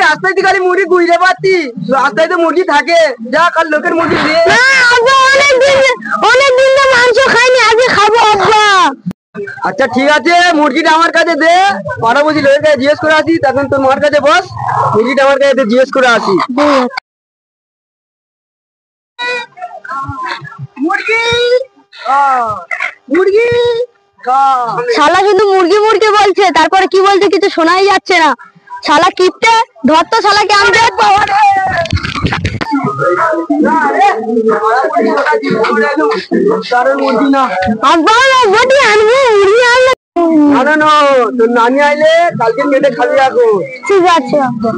রাস্তায় মুরগি গুইরে পাচ্ছি, রাস্তায় তো মুরগি থাকে, যা কাল লোকের মুরগি দিয়ে অনেকদিন মাংস খাইনি, আজকে খাবো আব্বা। আচ্ছা ঠিক আছে, মুরগিটা আমার কাছে দে, পাড়া বুঝি লোকের কাছে জিজ্ঞেস করে আসি, তখন তোর মার কাছে বস, মুরগিটা আমার কাছে জিজ্ঞেস করে আসি। মুরগি মুরগি শালা শুধু মুরগি মুরগি বলছে, তারপরে কি বলছে কিছু শোনাই যাচ্ছে না। শালা কিপটে, ধর তো শালাকে। আমি মুরগি না আব্বা বটি আনবো, মুরগি আনলে না না, তোর নানি আইলে কালকে কেটে খাবি এখন। ঠিক আছে আব্বা।